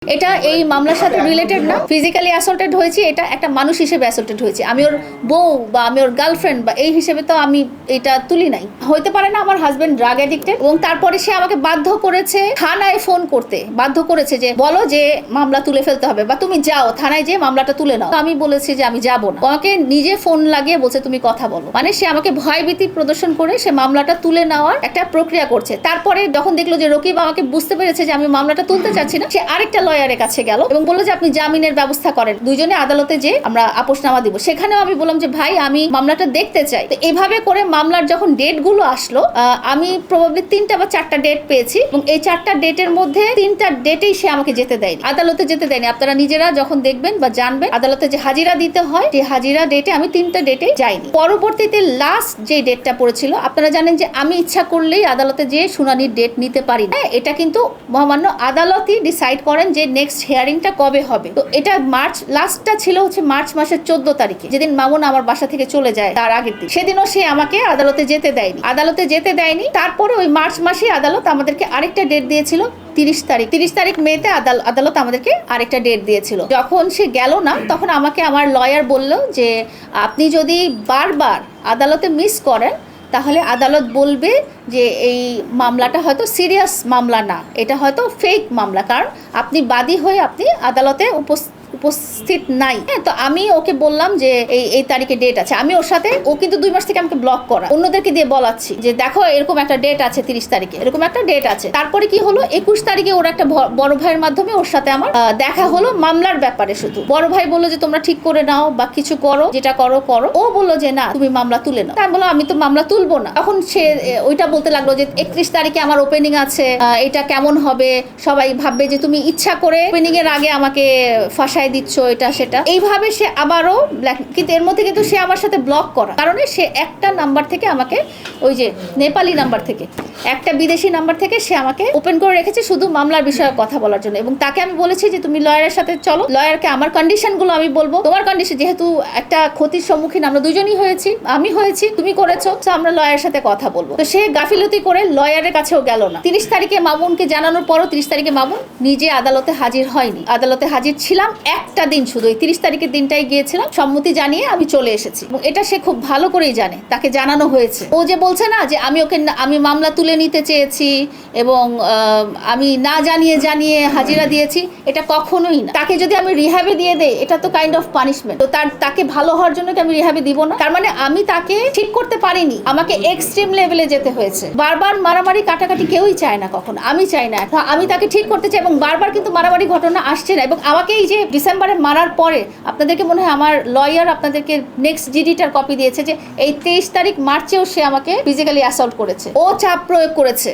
এটা এই মামলার সাথে রিলেটেড না, ফিজিক্যালি অ্যাসল্টেড হয়েছি, এটা একটা মানুষ হিসেবে অ্যাসল্টেড হয়েছি। আমি ওর বউ বা আমি ওর গার্লফ্রেন্ড বা এই হিসেবে তো আমি এটা তুলি নাই। হইতে পারে না আমার হাজবেন্ড ড্রাগ অ্যাডিক্টেড, এবং তারপরে সে আমাকে বাধ্য করেছে থানায় ফোন করতে, বাধ্য করেছে যে বলো যে মামলা তুলে ফেলতে হবে বা তুমি যাও থানায় যে মামলাটা তুলে নাও। আমি বলেছি যে আমি যাব না। আমাকে নিজে ফোন লাগিয়ে বলছে তুমি কথা বলো, মানে সে আমাকে ভয়ভীতি প্রদর্শন করে সে মামলাটা তুলে নেওয়ার একটা প্রক্রিয়া করছে। তারপরে যখন দেখলো যে রকিব আমাকে বুঝতে পেরেছে যে আমি মামলাটা তুলতে চাচ্ছি না, সে আরেকটা লয়ারের কাছে গেল এবং বললো যে আপনি জামিনের ব্যবস্থা করেন, দুইজনে আদালতে যে আমরা আপোষনামা দিব। সেখানেও আমি বললাম যে ভাই আমি মামলাটা দেখতে চাই। তো এভাবে করে মামলার যখন ডেট গুলো আসলো, আমি প্রবাবলি 3টা বা 4টা ডেট পেয়েছি এবং এই 4টা ডেটের মধ্যে 3টা ডেটেই সে আমাকে যেতে দেয়নি, আদালতে যেতে দেয়নি। আপনারা নিজেরা যখন দেখবেন বা জানবেন আদালতে যে হাজিরা দিতে হয়, সেই হাজিরা ডেটে আমি 3টা ডেটে যাইনি। পরবর্তীতে লাস্ট যে ডেটটা পড়েছিল, আপনারা জানেন যে আমি ইচ্ছা করলেই আদালতে যে শুনানির ডেট নিতে পারি না, এটা কিন্তু মহামান্য আদালতই ডিসাইড করেন যে নেক্সট হিয়ারিংটা কবে হবে। তো এটা মার্চ, লাস্টটা ছিল হচ্ছে মার্চ মাসের 14 তারিখে, যেদিন মামুন আমার বাসা থেকে চলে যায় তার আগের দিন। সেদিনও সে আমাকে আদালতে যেতে দেয়নি। তারপরে ওই মার্চ মাসে আদালত আমাদেরকে আরেকটা ডেট দিয়েছিল 30 তারিখ মেতে আদালত আমাদেরকে আরেকটা ডেট দিয়েছিল। যখন সে গেল না, তখন আমাকে আমার লয়ার বলল যে আপনি যদি বারবার আদালতে মিস করেন তাহলে আদালত বলবে যে এই মামলাটা হয়তো সিরিয়াস মামলা না, এটা হয়তো ফেক মামলা, কারণ আপনি বাদী হয়ে আপনি আদালতে উপস্থিত নাই। হ্যাঁ, তো আমি ওকে বললাম যে এই তারিখে ডেট আছে। আমি ওর সাথে, ও কিন্তু 2 মাস থেকে আমাকে ব্লক করা, অন্যদেরকে দিয়ে বলাচ্ছি যে দেখো এরকম একটা ডেট আছে, 30 তারিখে এরকম একটা ডেট আছে। তারপরে কি হলো, 21 তারিখে ওর একটা বড় ভাইয়ের মাধ্যমে ওর সাথে আমার দেখা হলো মামলার ব্যাপারে। শুধু বড় ভাই বললো যে তোমরা ঠিক করে নাও বা কিছু করো, যেটা করো। ও বললো যে না তুমি মামলা তুলে নাও। আমি বললাম আমি তো মামলা তুলবো না। তখন সে ওইটা বলতে লাগলো যে 31 তারিখে আমার ওপেনিং আছে, এটা কেমন হবে, সবাই ভাববে যে তুমি ইচ্ছা করে ওপেনিং এর আগে আমাকে ফাঁসায় দিচ্ছ, এটা সেটা। এইভাবে সে আবারও, কিন্তু এর মধ্যে কিন্তু সে আমার সাথে ব্লক করা কারণে সে একটা নাম্বার থেকে আমাকে, ওই যে নেপালি নাম্বার থেকে, একটা বিদেশি নাম্বার থেকে সে আমাকে ওপেন করে রেখেছে শুধু মামলার বিষয়ে কথা বলার জন্য। এবং তাকে আমি বলেছি যে তুমি লয়ারের সাথে চলো, লয়ারকে আমার কন্ডিশনগুলো আমি বলবো, তোমার কন্ডিশন যেহেতু একটা ক্ষতির সম্মুখীন আমরা দুজনই হয়েছি, আমি হয়েছি, তুমি করেছো, তো আমরা লয়ারের সাথে কথা বলবো। তো সে গাফিলতি করে লয়ারের কাছেও গেল না। 30 তারিখে মামুনকে জানানোর পরও 30 তারিখে মামুন নিজে আদালতে হাজির হয়নি। আদালতে হাজির ছিলাম একটা দিন শুধু, এই 30 তারিখের দিনটাই গিয়েছিলাম, সম্মতি জানিয়ে আমি চলে এসেছি। এবং এটা সে খুব ভালো করেই জানে, তাকে জানানো হয়েছে। ও যে বলছে না যে আমি মামলা তুলে নিতে চেয়েছি এবং আমি না জানিয়ে হাজিরা দিয়েছি, এটা কখনোই না। তাকে যদি আমি রিহ্যাবে দিয়ে দেই, এটা তো কাইন্ড অফ পানিশমেন্ট। তো তাকে ভালো হওয়ার জন্য কি আমি রিহ্যাবে দিব না? তার মানে আমি তাকে ঠিক করতে পারিনি, আমাকে এক্সট্রিম লেভেলে যেতে হয়েছে। বারবার মারামারি কাটাকাটি কেউই চায় না, কখন আমি চাই না। আমি তাকে ঠিক করতে চাই এবং বারবার কিন্তু মারামারি ঘটনা আসছে না। এবং আমাকে এই যে ডিসেম্বরে মারার পরে, আপনাদেরকে মনে হয় আমার লয়ার আপনাদেরকে নেক্সট জিডিটার কপি দিয়েছে যে এই 23 তারিখ মার্চেও সে আমাকে ফিজিক্যালি অ্যাসল্ট করেছে, ও চাপ প্রয়োগ করেছে।